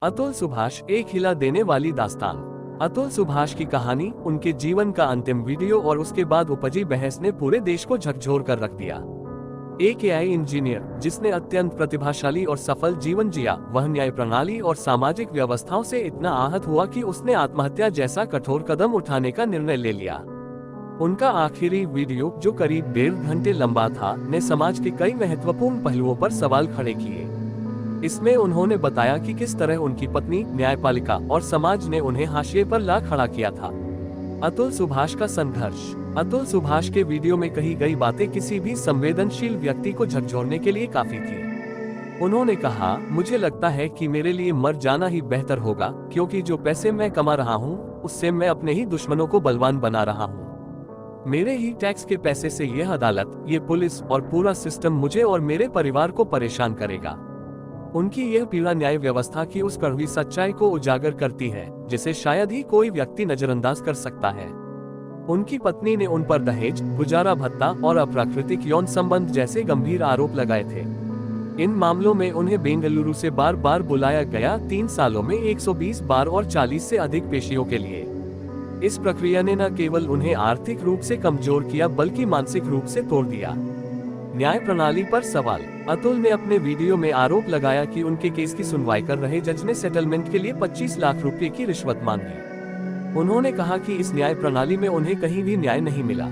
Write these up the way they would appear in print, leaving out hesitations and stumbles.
अतुल सुभाष, एक हिला देने वाली दास्तान। अतुल सुभाष की कहानी, उनके जीवन का अंतिम वीडियो और उसके बाद उपजी बहस ने पूरे देश को झकझोर कर रख दिया। एक एआई इंजीनियर जिसने अत्यंत प्रतिभाशाली और सफल जीवन जिया, वह न्याय प्रणाली और सामाजिक व्यवस्थाओं से इतना आहत हुआ कि उसने आत्महत्या जैसा कठोर कदम उठाने का निर्णय ले लिया। उनका आखिरी वीडियो, जो करीब 1.5 घंटे लंबा था, ने समाज के कई महत्वपूर्ण पहलुओं पर सवाल खड़े किए। इसमें उन्होंने बताया कि किस तरह उनकी पत्नी, न्यायपालिका और समाज ने उन्हें हाशिए पर ला खड़ा किया था। अतुल सुभाष का संघर्ष। अतुल सुभाष के वीडियो में कही गई बातें किसी भी संवेदनशील व्यक्ति को झकझोरने के लिए काफी थी। उन्होंने कहा, मुझे लगता है कि मेरे लिए मर जाना ही बेहतर होगा, क्योंकि जो पैसे मैं कमा रहा हूँ, उससे मैं अपने ही दुश्मनों को बलवान बना रहा हूँ। मेरे ही टैक्स के पैसे से यह अदालत, ये पुलिस और पूरा सिस्टम मुझे और मेरे परिवार को परेशान करेगा। उनकी यह पीड़ा न्याय व्यवस्था की उस कड़वी सच्चाई को उजागर करती है, जिसे शायद ही कोई व्यक्ति नजरअंदाज कर सकता है। उनकी पत्नी ने उन पर दहेज, गुजारा भत्ता और अप्राकृतिक यौन संबंध जैसे गंभीर आरोप लगाए थे। इन मामलों में उन्हें बेंगलुरु से बार बार बुलाया गया, 3 सालों में 120 बार और 40 से अधिक पेशियों के लिए। इस प्रक्रिया ने न केवल उन्हें आर्थिक रूप से कमजोर किया, बल्कि मानसिक रूप से तोड़ दिया। न्याय प्रणाली पर सवाल। अतुल ने अपने वीडियो में आरोप लगाया कि उनके केस की सुनवाई कर रहे जज ने सेटलमेंट के लिए 25 लाख रुपए की रिश्वत मांगी। उन्होंने कहा कि इस न्याय प्रणाली में उन्हें कहीं भी न्याय नहीं मिला।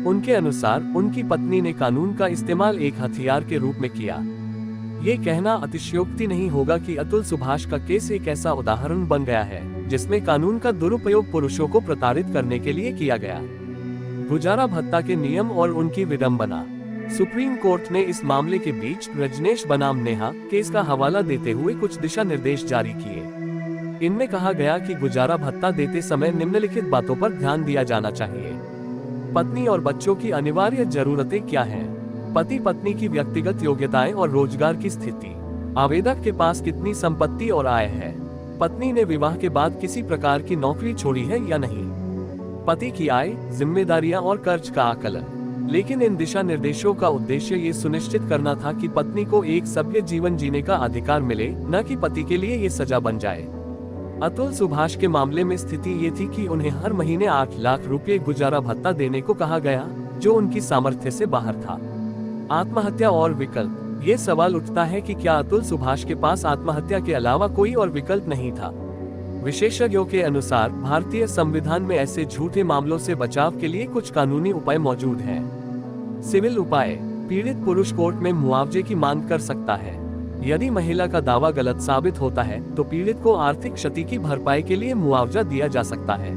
उनके अनुसार उनकी पत्नी ने कानून का इस्तेमाल एक हथियार के रूप में किया। ये कहना अतिशयोक्ति नहीं होगा कि अतुल सुभाष का केस एक ऐसा उदाहरण बन गया है जिसमें कानून का दुरुपयोग पुरुषों को प्रताड़ित करने के लिए किया गया। गुजारा भत्ता के नियम और उनकी विडंबना। सुप्रीम कोर्ट ने इस मामले के बीच रजनेश बनाम नेहा केस का हवाला देते हुए कुछ दिशा निर्देश जारी किए। इनमें कहा गया कि गुजारा भत्ता देते समय निम्नलिखित बातों पर ध्यान दिया जाना चाहिए। पत्नी और बच्चों की अनिवार्य जरूरतें क्या हैं? पति पत्नी की व्यक्तिगत योग्यताएं और रोजगार की स्थिति। आवेदक के पास कितनी संपत्ति और आय है? पत्नी ने विवाह के बाद किसी प्रकार की नौकरी छोड़ी है या नहीं? पति की आय, जिम्मेदारियां और कर्ज का आकलन। लेकिन इन दिशा निर्देशों का उद्देश्य ये सुनिश्चित करना था कि पत्नी को एक सभ्य जीवन जीने का अधिकार मिले, न कि पति के लिए ये सजा बन जाए। अतुल सुभाष के मामले में स्थिति ये थी कि उन्हें हर महीने 8 लाख रुपए गुजारा भत्ता देने को कहा गया, जो उनकी सामर्थ्य से बाहर था। आत्महत्या और विकल्प। ये सवाल उठता है कि क्या अतुल सुभाष के पास आत्महत्या के अलावा कोई और विकल्प नहीं था? विशेषज्ञों के अनुसार भारतीय संविधान में ऐसे झूठे मामलों से बचाव के लिए कुछ कानूनी उपाय मौजूद हैं। सिविल उपाय। पीड़ित पुरुष कोर्ट में मुआवजे की मांग कर सकता है। यदि महिला का दावा गलत साबित होता है, तो पीड़ित को आर्थिक क्षति की भरपाई के लिए मुआवजा दिया जा सकता है।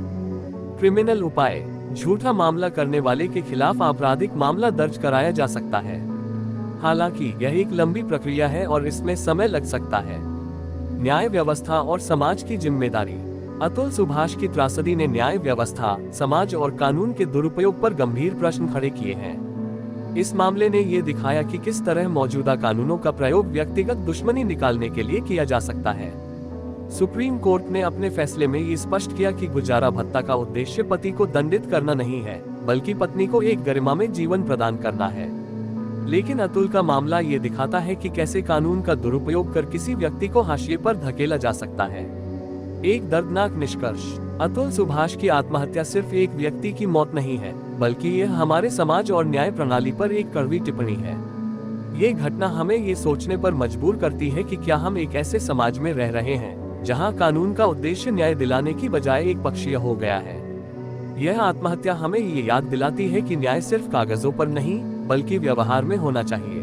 क्रिमिनल उपाय। झूठा मामला करने वाले के खिलाफ आपराधिक मामला दर्ज कराया जा सकता है। हालांकि यह एक लंबी प्रक्रिया है और इसमें समय लग सकता है। न्याय व्यवस्था और समाज की जिम्मेदारी। अतुल सुभाष की त्रासदी ने न्याय व्यवस्था, समाज और कानून के दुरुपयोग पर गंभीर प्रश्न खड़े किए हैं। इस मामले ने ये दिखाया कि किस तरह मौजूदा कानूनों का प्रयोग व्यक्तिगत दुश्मनी निकालने के लिए किया जा सकता है। सुप्रीम कोर्ट ने अपने फैसले में ये स्पष्ट किया कि गुजारा भत्ता का उद्देश्य पति को दंडित करना नहीं है, बल्कि पत्नी को एक गरिमामय जीवन प्रदान करना है। लेकिन अतुल का मामला ये दिखाता है कि कैसे कानून का दुरुपयोग कर किसी व्यक्ति को हाशिए पर धकेला जा सकता है। एक दर्दनाक निष्कर्ष। अतुल सुभाष की आत्महत्या सिर्फ एक व्यक्ति की मौत नहीं है, बल्कि यह हमारे समाज और न्याय प्रणाली पर एक कड़वी टिप्पणी है। ये घटना हमें ये सोचने पर मजबूर करती है कि क्या हम एक ऐसे समाज में रह रहे हैं जहां कानून का उद्देश्य न्याय दिलाने की बजाय एक पक्षीय हो गया है। यह आत्महत्या हमें ये याद दिलाती है कि न्याय सिर्फ कागजों पर नहीं, बल्कि व्यवहार में होना चाहिए।